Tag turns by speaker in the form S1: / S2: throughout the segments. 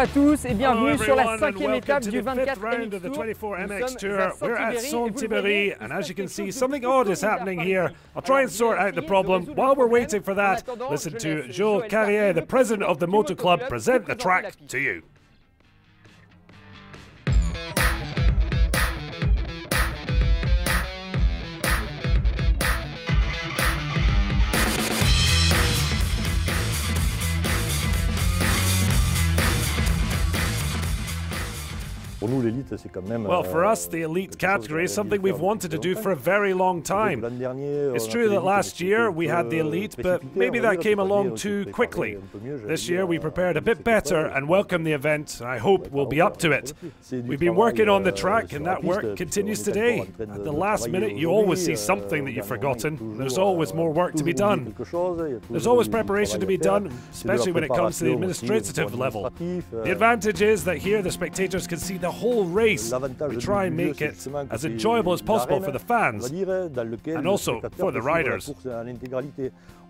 S1: à tous et bienvenue sur la
S2: Everyone, and
S1: 5e
S2: welcome
S1: étape
S2: to
S1: du
S2: the
S1: 24
S2: fifth round
S1: MX
S2: of the
S1: Tour.
S2: 24
S1: Nous
S2: MX
S1: sommes
S2: Tour.
S1: à
S2: We're at
S1: Saint-Thibéry
S2: Saint-Thibéry, and as you can see,
S1: quelque
S2: something
S1: chose
S2: odd
S1: de
S2: is
S1: plutôt
S2: happening
S1: bizarre
S2: here.
S1: par
S2: I'll try and
S1: ici.
S2: sort out the problem. While we're waiting for that, listen to Joël Carrier, the president of the Motor Club, present the track to you. Well, for us, the elite category is something we've wanted to do for a very long time. It's true that last year we had the elite, but maybe that came along too quickly. This year we prepared a bit better and welcomed the event, and I hope we'll be up to it. We've been working on the track, and that work continues today. At the last minute, you always see something that you've forgotten. There's always more work to be done. There's always preparation to be done, especially when it comes to the administrative level. The advantage is that here the spectators can see the whole race. We try and make it as enjoyable as possible for the fans and also for the riders.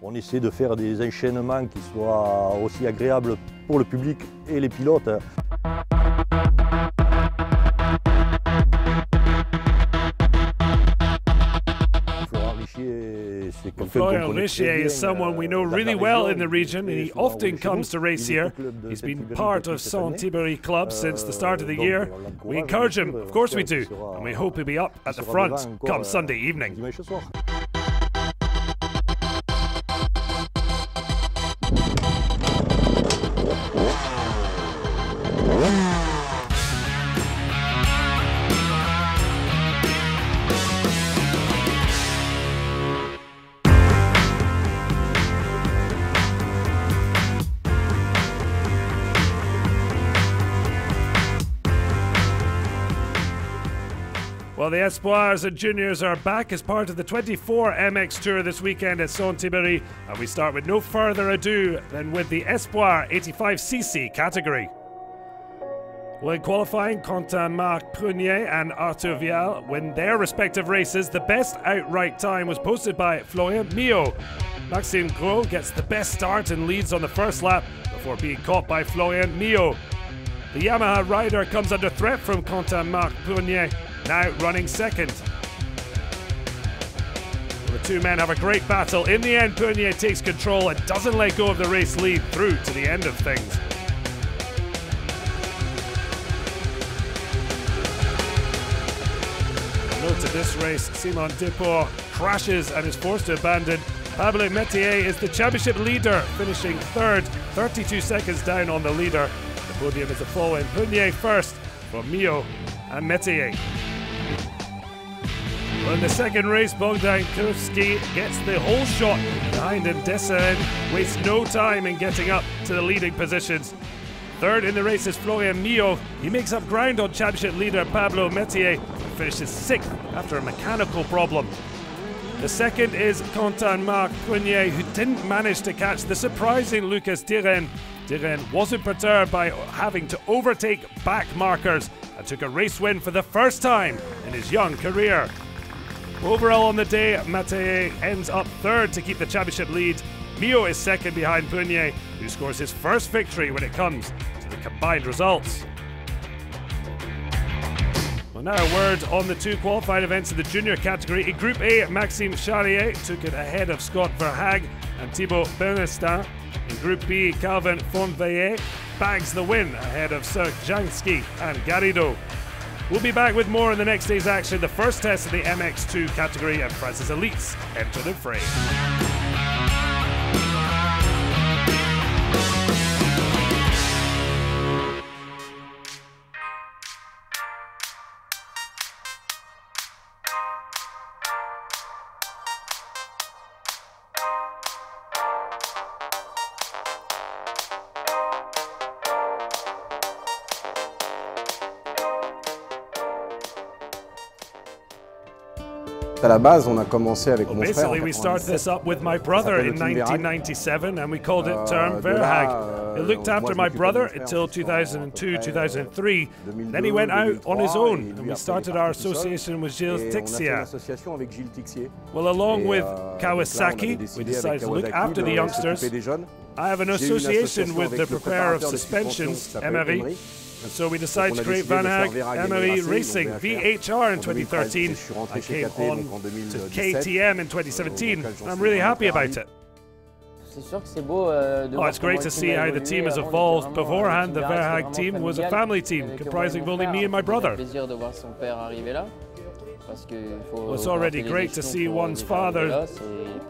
S3: On essaie de faire des enchaînements qui soient aussi agréables pour le public et les pilotes.
S2: Florian Richier is someone we know really well in the region, and he often comes to race here. He's been part of Saint-Thibéry club since the start of the year. We encourage him, of course we do, and we hope he'll be up at the front come Sunday evening. Well, the Espoirs and Juniors are back as part of the 24 MX Tour this weekend at Saint-Thibéry, and we start with no further ado than with the Espoir 85cc category. Well, in qualifying, Quentin Marc Prunier and Arthur Vial win their respective races. The best outright time was posted by Florian Millot. Maxime Gros gets the best start and leads on the first lap before being caught by Florian Millot. The Yamaha rider comes under threat from Quentin Marc Prunier, now running second. The two men have a great battle. In the end, Prunier takes control and doesn't let go of the race lead through to the end of things. Note to this race, Simon Deport crashes and is forced to abandon. Pablo Metier is the championship leader, finishing third, 32 seconds down on the leader. The podium is the following: Prunier first from Millot and Metier. Well, in the second race, Bogdan Kurski gets the whole shot behind him. Desseren wastes no time in getting up to the leading positions. Third in the race is Florian Millot. He makes up ground on championship leader Pablo Metier and finishes sixth after a mechanical problem. The second is Quentin Marc Prunier, who didn't manage to catch the surprising Lucas Diren. Diren wasn't perturbed by having to overtake back markers and took a race win for the first time in his young career. Overall on the day, Metier ends up third to keep the championship lead. Millot is second behind Prunier, who scores his first victory when it comes to the combined results. Well, now a word on the two qualified events in the junior category. In Group A, Maxime Charlier took it ahead of Scott Verhaeghe and Thibaut Bernestin. In Group B, Calvin Fonveillet bags the win ahead of Serjanski and Garrido. We'll be back with more in the next day's action. The first test of the MX2 category, and France's elites enter the fray.
S4: À la base, on a commencé avec mon frère.
S2: Basically, we started this up with my brother in 1997, and we called it Term Verhag. It looked after my brother until 2002, 2003. Then he went out on his own, and we started our association with Gilles Tixier. Well, along with Kawasaki, we decided to look after the youngsters. I have an association with the preparer of suspensions, Emery. And so we decided to create Van Hag Emery Racing, VHR in 2013. I came on to KTM in 2017, and I'm really happy about it. Oh, it's great to see how the team has evolved. Beforehand, the Verhag team was a family team comprising of only me and my brother. Well, it's already great to see one's father,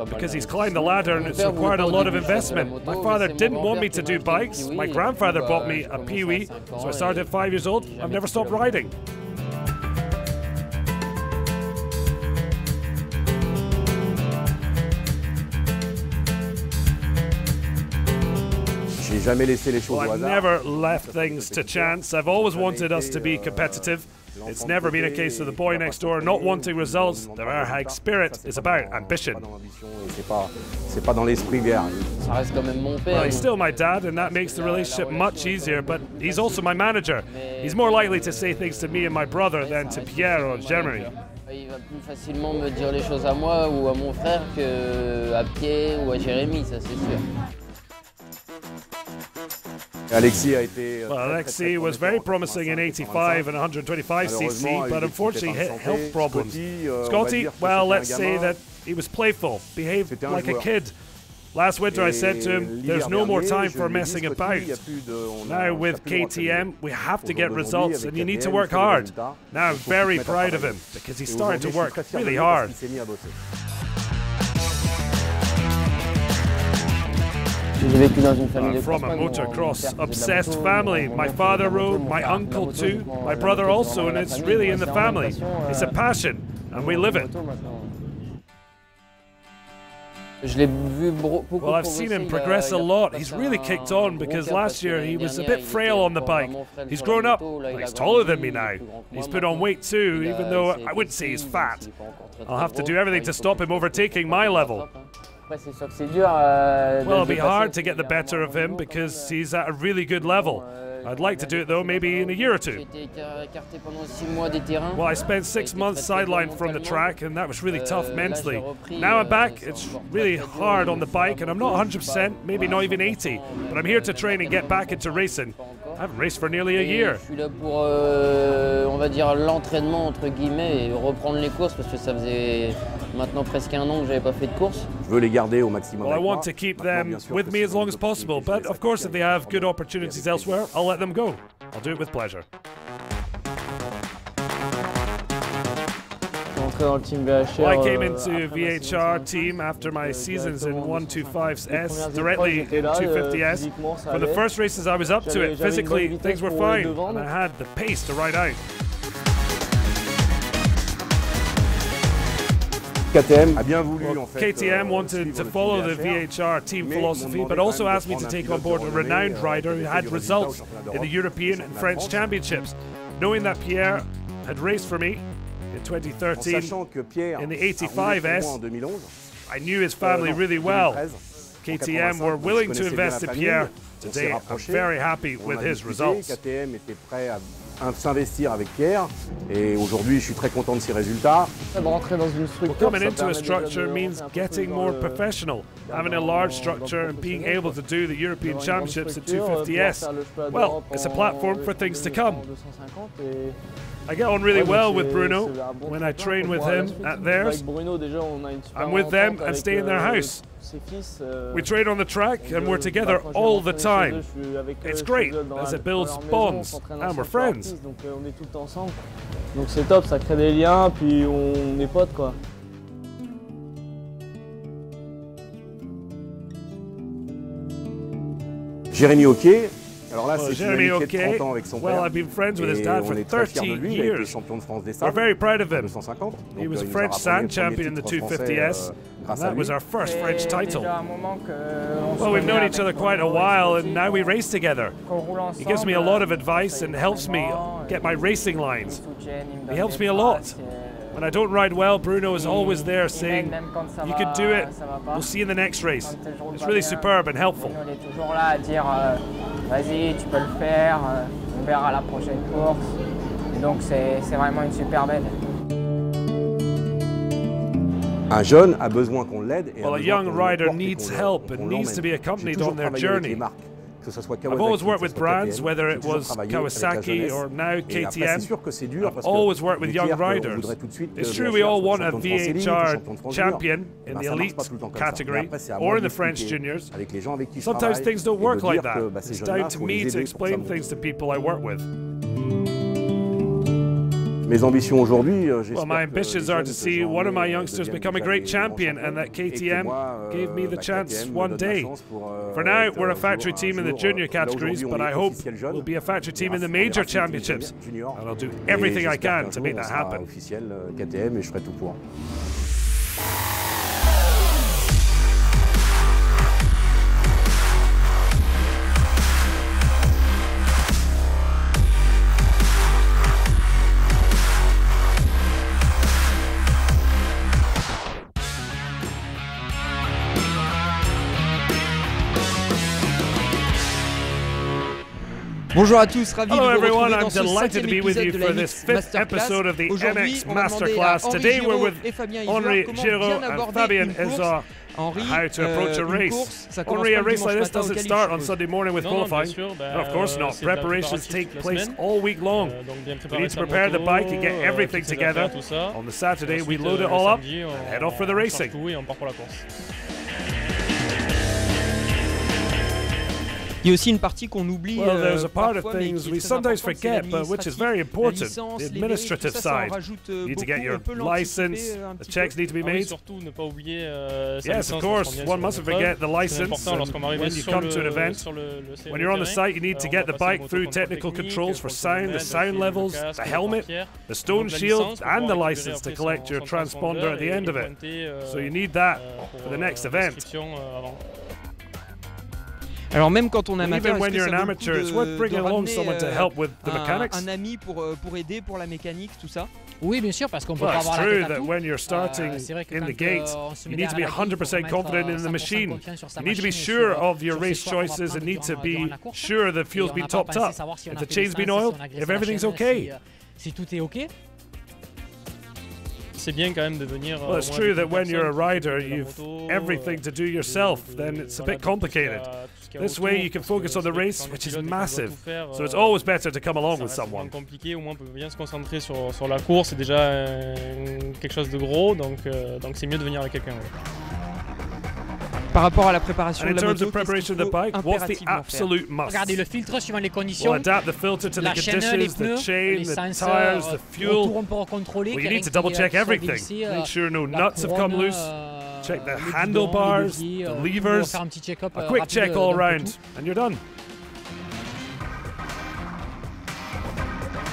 S2: because he's climbed the ladder and it's required a lot of investment. My father didn't want me to do bikes. My grandfather bought me a Pee-wee, so I started at 5 years old. I've never stopped riding. Well, I've never left things to chance. I've always wanted us to be competitive. It's never been a case of the boy next door not wanting results. The Verhag spirit is about ambition. Well, he's still my dad, and that makes the relationship much easier, but he's also my manager. He's more likely to say things to me and my brother than to Pierre or Jeremy.
S5: Il va plus facilement me dire les choses à moi ou à mon frère qu'à Pierre ou à Jérémy, ça c'est sûr.
S2: Well, Alexis was very promising in 85 and 125cc, but unfortunately hit health problems. Scotty, well, let's say that he was playful, behaved like a kid. Last winter I said to him, there's no more time for messing about. Now with KTM, we have to get results and you need to work hard. Now I'm very proud of him, because he's starting to work really hard. I'm from a motocross obsessed family. My father rode, my uncle too, my brother also, and it's really in the family. It's a passion, and we live it. Well, I've seen him progress a lot. He's really kicked on, because last year he was a bit frail on the bike. He's grown up. He's taller than me now. He's put on weight too, even though I wouldn't say he's fat. I'll have to do everything to stop him overtaking my level. Well, it'll be hard to get the better of him because he's at a really good level. I'd like to do it though, maybe in a year or two. Well, I spent 6 months sidelined from the track, and that was really tough mentally. Now I'm back, it's really hard on the bike, and I'm not 100%, maybe not even 80, but I'm here to train and get back into racing. I haven't raced for nearly a year.
S5: Je suis là pour, on va dire, l'entraînement entre guillemets, et reprendre les courses, parce que ça faisait maintenant presque un an que j'avais pas fait de course.
S4: Je veux les garder au maximum.
S2: Well, I want to keep them with me as long as possible, but of course if they have good opportunities elsewhere, I'll let them go. I'll do it with pleasure. Well, I came into VHR team after my seasons in 125S, directly in 250S. For the first races I was up to it, physically things were fine, and I had the pace to ride out. KTM wanted to follow the VHR team philosophy, but also asked me to take on board a renowned rider who had results in the European and French championships. Knowing that Pierre had raced for me in 2013 in the 85S, I knew his family really well. KTM were willing to invest in Pierre. Today, I'm very happy with his results.
S4: S'investir avec Pierre, et aujourd'hui je suis très content de ses résultats.
S2: Well, coming into a structure means getting more professional, having a large structure and being able to do the European Championships at 250S. Well, it's a platform for things to come. I get on really well with Bruno. When I train with him at theirs, I'm with them and stay in their house. We train on the track and we're together all the time. It's great as it builds bonds and we're friends.
S1: Donc c'est top, ça crée des liens, puis on est potes quoi.
S4: Jérémy Hockey.
S2: Jeremy, okay. Well, I've been friends with his dad for 13 years. We're very proud of him. He was a French sand champion in the 250S, and that was our first French title. Well, we've known each other quite a while, and now we race together. He gives me a lot of advice and helps me get my racing lines. He helps me a lot. When I don't ride well, Bruno is always there saying, you can do it, we'll see you in the next race. It's really superb and helpful.
S6: Bruno est toujours là à dire vas-y, tu peux le faire, on verra la prochaine course. Et donc c'est vraiment une super belle.
S4: Un jeune a besoin qu'on l'aide.
S2: Well, a young rider needs help and needs to be accompanied on their journey. I've always worked with brands, whether it was Kawasaki or now KTM. I've always worked with young riders. It's true we all want a VHR champion in the elite category or in the French juniors. Sometimes things don't work like that. It's down to me to explain things to people I work with. Well, my ambitions are to see one of my youngsters become a great champion, and that KTM gave me the chance one day. For now, we're a factory team in the junior categories, but I hope we'll be a factory team in the major championships, and I'll do everything I can to make that happen.
S7: Bonjour à tous, ravi de
S2: Hello
S7: vous
S2: everyone,
S7: retrouver
S2: I'm
S7: dans ce
S2: delighted
S7: 7e
S2: to be with
S7: épisode
S2: you
S7: de
S2: for
S7: la
S2: this
S7: MX
S2: 5th episode of the
S7: Aujourd'hui,
S2: MX
S7: on va demander à
S2: Masterclass.
S7: Henri
S2: Today we're
S7: Giraud
S2: with
S7: et Fabien
S2: Henri
S7: Isoire comment
S2: Giraud
S7: bien
S2: and
S7: aborder
S2: Fabien
S7: une course.
S2: Isoire.
S7: Henri,
S2: How to approach a
S7: une
S2: race.
S7: course, ça commence
S2: Henri,
S7: pas
S2: a
S7: le
S2: race like
S7: dimanche
S2: this
S7: matin au
S2: doesn't start on
S7: Calife.
S2: Sunday morning with qualifying. No, of course not. Preparations take place all week long. We need to prepare the bike and get everything together. On the Saturday, we load it all up and head off for the racing.
S7: Il y a aussi une partie qu'on oublie
S2: Well, there's a part of
S7: parfois, mais
S2: things
S7: qui est
S2: we
S7: très
S2: sometimes
S7: importante, c'est
S2: forget, but which is very important, the administrative side. You need to get your license, the checks need to be made. Yes, of course, one mustn't forget the license. When you come to an event, when you're on the site, you need to get the bike through technical controls for sound, the sound levels, the helmet, the stone shield, and the license to collect your transponder at the end of it. So you need that for the next event.
S7: Alors même quand on est amateur,
S2: Even when you're an
S7: est-ce que
S2: amateur, it's
S7: ça
S2: worth
S7: vaut le coup
S2: bringing
S7: de
S2: along someone to help with the
S7: ramener
S2: mechanics.
S7: un ami pour aider pour la mécanique, tout ça?
S8: Oui, bien sûr, parce qu'on peut
S2: Well,
S8: pas
S2: it's
S8: avoir la
S2: true
S8: tête à
S2: that
S8: tout.
S2: when you're starting
S8: C'est vrai que
S2: in
S8: quand
S2: the gates,
S8: on se
S2: you
S8: met
S2: need to be
S8: derrière la grille,
S2: 100%
S8: faut
S2: confident in the
S8: 100%
S2: machine.
S8: confiance sur sa
S2: You need to be
S8: machine et
S2: sure
S8: sur-
S2: of your
S8: sur ses
S2: race
S8: choix qu'on va
S2: choices
S8: prendre
S2: and need to
S8: durant
S2: be
S8: la course.
S2: sure the
S8: Et
S2: fuel's
S8: on
S2: been
S8: n'a pas
S2: topped
S8: pensé
S2: up,
S8: savoir si on
S2: if
S8: a
S2: the
S8: fait
S2: chain's
S8: des
S2: been
S8: sens,
S2: oiled,
S8: si on a graissé
S2: if
S8: la
S2: everything's
S8: chaîne,
S2: okay.
S8: si tout est ok.
S9: C'est bien quand même de venir.
S2: Well, it's true that when you're a rider, you've everything to do yourself, then it's a bit complicated. This way you can focus on the race, which is massive, so it's always better to come along with someone.
S9: Compliqué, au moins on peut bien se concentrer sur la course, c'est déjà quelque chose de gros, donc c'est mieux de venir avec quelqu'un.
S7: Par rapport à la préparation
S2: And in
S7: de la
S2: terms
S7: moto,
S2: of preparation of the bike, what's the absolute must?
S8: Regardez le filtre suivant les conditions.
S2: We'll adapt the filter to the
S8: La chaîne, les
S2: conditions,
S8: pneus,
S2: the chain,
S8: les
S2: the
S8: senseurs,
S2: tires, the
S8: autour
S2: fuel.
S8: on peut contrôler.
S2: Well, you need to double check everything. Make sure no nuts have come loose. Check the handlebars, the levers. A quick check all around, and you're done.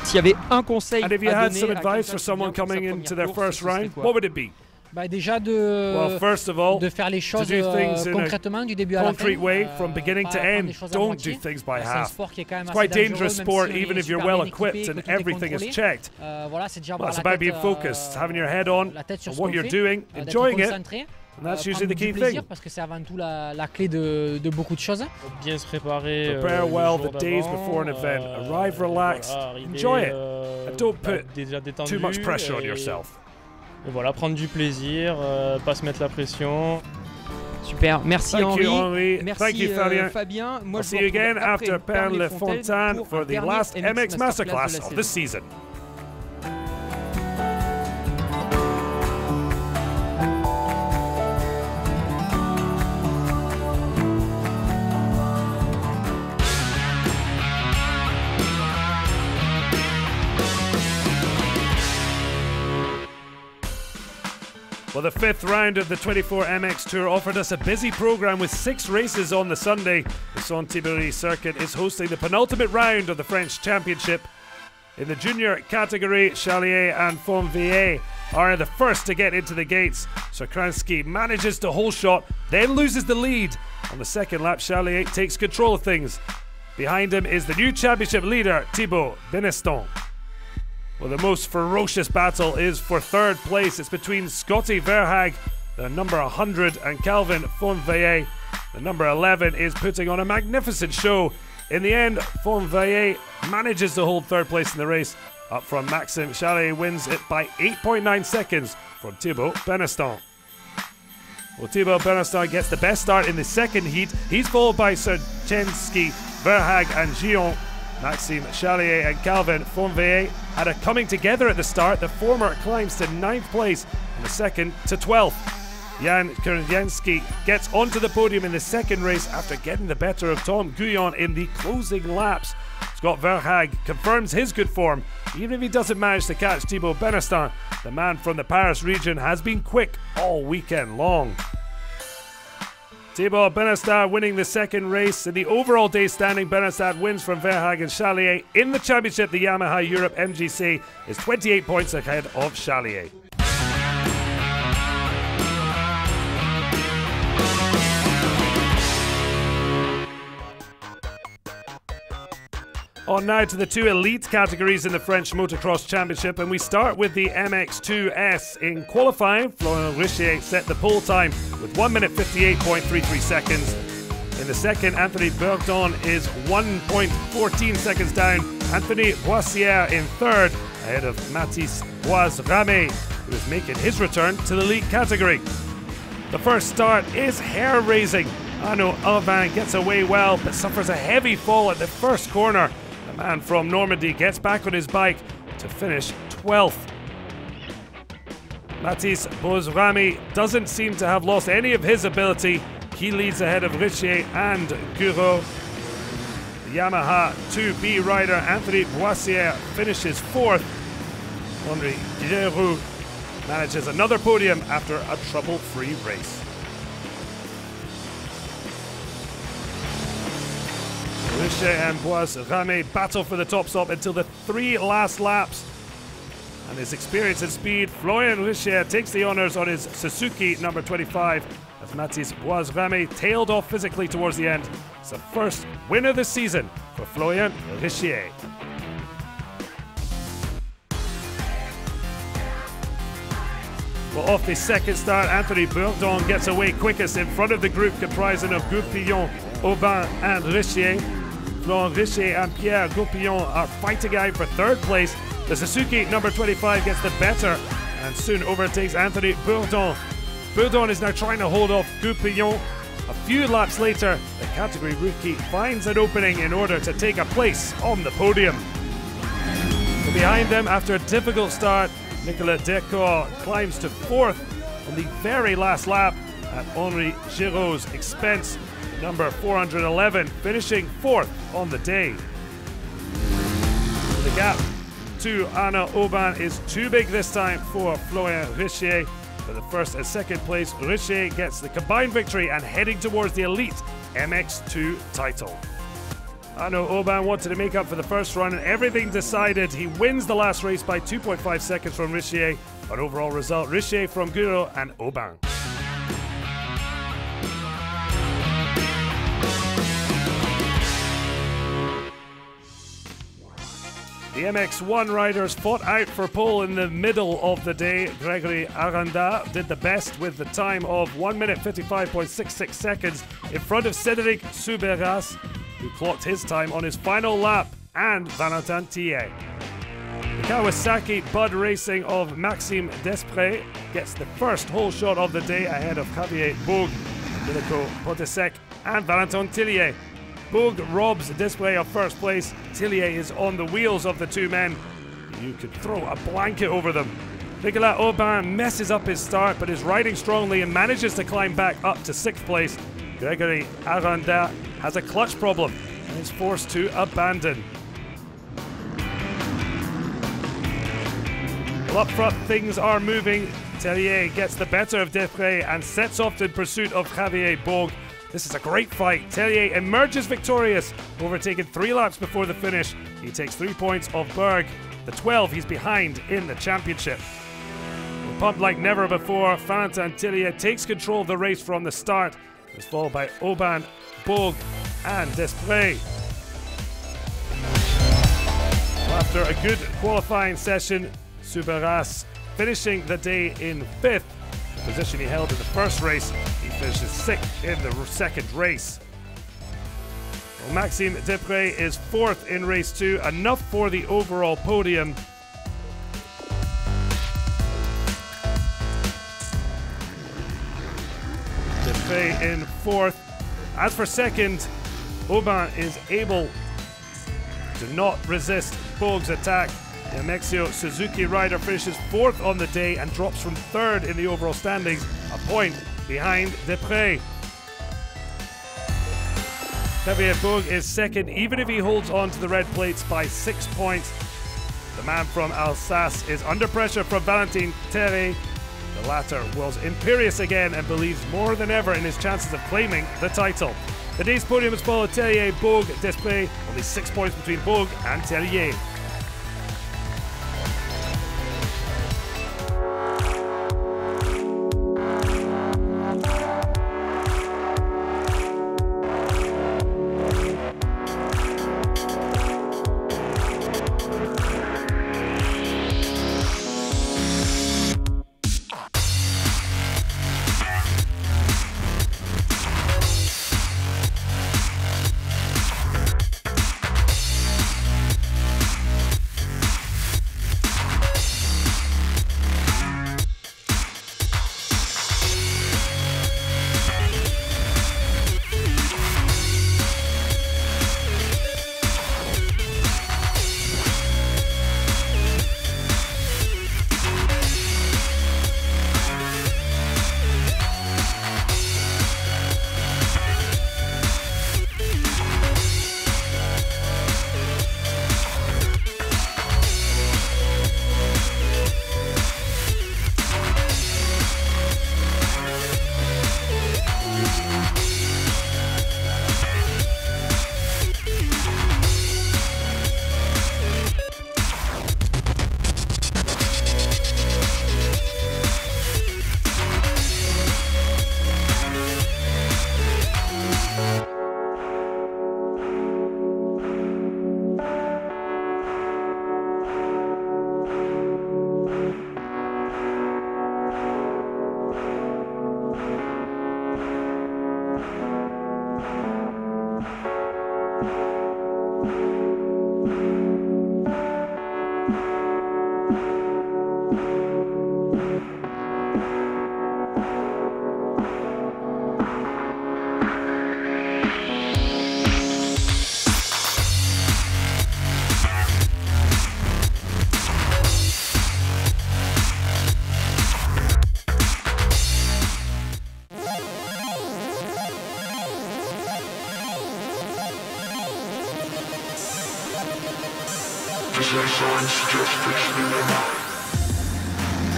S7: S'il y avait un conseil
S2: And if you
S7: à
S2: had
S7: donner
S2: some
S7: à
S2: advice
S7: quelqu'un
S2: for
S7: qui
S2: someone
S7: vient pour sa
S2: coming
S7: première
S2: into their
S7: course,
S2: first
S7: ce serait
S2: round,
S7: quoi?
S2: what would it be?
S8: Bah déjà
S2: Well, first of all,
S8: de faire les choses
S2: do things in
S8: concrètement du début à la fin.
S2: concrete way from beginning to
S8: pas prendre
S2: end.
S8: les choses à
S2: Don't
S8: moitié.
S2: do things by
S8: C'est un
S2: half.
S8: sport qui est quand même
S2: It's
S8: assez
S2: quite dangerous
S8: dangereux, même
S2: sport,
S8: si on est
S2: even if you're
S8: super
S2: well
S8: bien équipé,
S2: equipped
S8: que
S2: and
S8: tout est
S2: everything is
S8: contrôlé.
S2: checked.
S8: Voilà, c'est déjà
S2: Well,
S8: avoir
S2: it's
S8: la
S2: about being
S8: tête,
S2: focused, having your head on,
S8: la tête sur
S2: on
S8: ce qu'on
S2: what you're
S8: fait,
S2: doing,
S8: d'être
S2: enjoying it,
S8: concentré,
S2: and that's usually
S8: prendre
S2: the
S8: du
S2: key
S8: plaisir
S2: thing.
S8: parce que c'est avant tout la clé de beaucoup de choses.
S9: Bien se préparer.
S2: Prepare
S9: le
S2: well
S9: jour
S2: the days
S9: d'avant,
S2: before an event. Arrive relaxed,
S9: voilà, arriver,
S2: enjoy it, and don't put
S9: déjà détendu
S2: too much pressure on
S9: et-
S2: yourself.
S9: Et voilà, prendre du plaisir, pas se mettre la pression.
S7: Super, merci
S2: Thank
S7: Henri.
S2: you, Henri.
S7: Merci
S2: Thank you, Fabien.
S7: Fabien. Moi,
S2: I'll
S7: je
S2: see
S7: vous
S2: you
S7: retrouve
S2: again
S7: après
S2: after Perles-les-Fontaines
S7: pour
S2: for
S7: un
S2: the
S7: dernier
S2: last MX Masterclass
S7: de la
S2: of the
S7: saison.
S2: season. Well, the fifth round of the 24 MX Tour offered us a busy program with 6 races on the Sunday. The Saint-Thibéry circuit is hosting the penultimate round of the French Championship. In the junior category, Chalier and Fontvieille are the first to get into the gates. Sokransky manages to hole shot, then loses the lead. On the second lap, Chalier takes control of things. Behind him is the new championship leader, Thibaut Beneston. Well, the most ferocious battle is for third place. It's between Scotty Verhaeghe, the number 100, and Calvin Fonveille. The number 11 is putting on a magnificent show. In the end, Fonveille manages to hold third place in the race. Up from Maxime Charlier wins it by 8.9 seconds from Thibaut Benestant. Well, Thibaut Benestant gets the best start in the second heat. He's followed by Serchenski, Verhaeghe and Gion. Maxime Charlier and Calvin Fonveille had a coming together at the start. The former climbs to 9th place and the second to 12th. Jan Kuryansky gets onto the podium in the second race after getting the better of Tom Guyon in the closing laps. Scott Verhaeghe confirms his good form. Even if he doesn't manage to catch Thibaut Benestant, the man from the Paris region has been quick all weekend long. Thibaut Benestant winning the second race. In the overall day standing, Benestant wins from Verhaeghe and Charlier. In the championship, the Yamaha Europe MGC is 28 points ahead of Charlier. On now to the two elite categories in the French Motocross Championship, and we start with the MX2S. In qualifying, Florian Richier set the pole time with 1 minute 58.33 seconds. In the second, Anthony Bourdon is 1.14 seconds down. Anthony Boissière in third, ahead of Mathis Bois-Ramé, who is making his return to the elite category. The first start is hair-raising. Arnaud Aubin gets away well, but suffers a heavy fall at the first corner. The man from Normandy gets back on his bike to finish 12th. Mathis Bois-Ramé doesn't seem to have lost any of his ability. He leads ahead of Richier and Guro. The Yamaha 2B rider Anthony Boissière finishes 4th. Henri Guerrero manages another podium after a trouble-free race. Richier and Bois-Ramé battle for the top spot until the 3 last laps. And his experience and speed, Florian Richier takes the honours on his Suzuki number 25 as Mathis Bois-Ramé tailed off physically towards the end. It's the first win of the season for Florian Richier. Well, off the second start, Anthony Bourdon gets away quickest in front of the group comprising of Goupillon, Aubin and Richier. Florent Richier and Pierre Goupillon are fighting out for third place. The Suzuki number 25 gets the better and soon overtakes Anthony Bourdon. Bourdon is now trying to hold off Goupillon. A few laps later, the category rookie finds an opening in order to take a place on the podium. So behind them, after a difficult start, Nicolas Decor climbs to 4th on the very last lap at Henri Giraud's expense. Number 411 finishing 4th on the day. The gap to Arnaud Aubin is too big this time for Florian Richier. For the first and second place, Richier gets the combined victory and heading towards the elite MX2 title. Arnaud Aubin wanted to make up for the first run and everything decided. He wins the last race by 2.5 seconds from Richier. But overall result, Richier from Guro and Aubin. The MX1 riders fought out for pole in the middle of the day. Gregory Aranda did the best with the time of 1 minute 55.66 seconds in front of Cédric Soubeyras, who clocked his time on his final lap, and Valentin Tillet. The Kawasaki Bud Racing of Maxime Desprez gets the first whole shot of the day ahead of Javier Boug, Milico Potesek, and Valentin Tillet. Boug robs Desprez of first place. Tillet is on the wheels of the two men. You could throw a blanket over them. Nicolas Aubin messes up his start but is riding strongly and manages to climb back up to 6th place. Gregory Aranda has a clutch problem and is forced to abandon. Well, up front things are moving. Tillet gets the better of Desprez and sets off in pursuit of Javier Boug. This is a great fight. Tillet emerges victorious, overtaken 3 laps before the finish. He takes 3 points off Berg, the 12 he's behind in the championship. We're pumped like never before. Valentin Tillet takes control of the race from the start. He's followed by Aubin, Boug and Desprez. Well, After a good qualifying session, Suberas finishing the day in 5th, the position he held in the first race. He finishes 6th in the second race. Well, Maxime Depré is 4th in race 2, enough for the overall podium. Depré in 4th. As for second, Aubin is able to not resist Bogue's attack. The Amexio Suzuki rider finishes 4th on the day and drops from 3rd in the overall standings, a point behind Depré. Xavier Bogue is 2nd, even if he holds on to the red plates by 6 points. The man from Alsace is under pressure from Valentin Thierry. The latter was imperious again and believes more than ever in his chances of claiming the title. The day's podium is followed Tellier, Bogue, Desprez, only 6 points between Bogue and Tellier.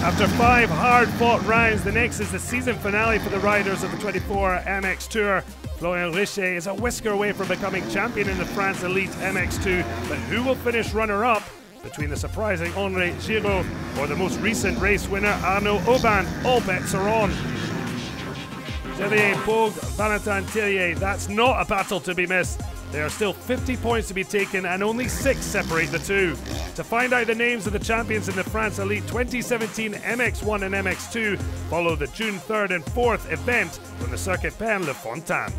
S2: After 5 hard-fought rounds, the next is the season finale for the riders of the 24 MX Tour. Florian Richet is a whisker away from becoming champion in the France Elite MX2, but who will finish runner-up between the surprising Henri Giraud or the most recent race winner Arnaud Aubin? All bets are on. Xavier Bogue, Valentin Thierry, that's not a battle to be missed. There are still 50 points to be taken and only 6 separate the two. To find out the names of the champions in the France Elite 2017 MX1 and MX2, follow the June 3rd and 4th event from the Circuit Perle-Fontaine.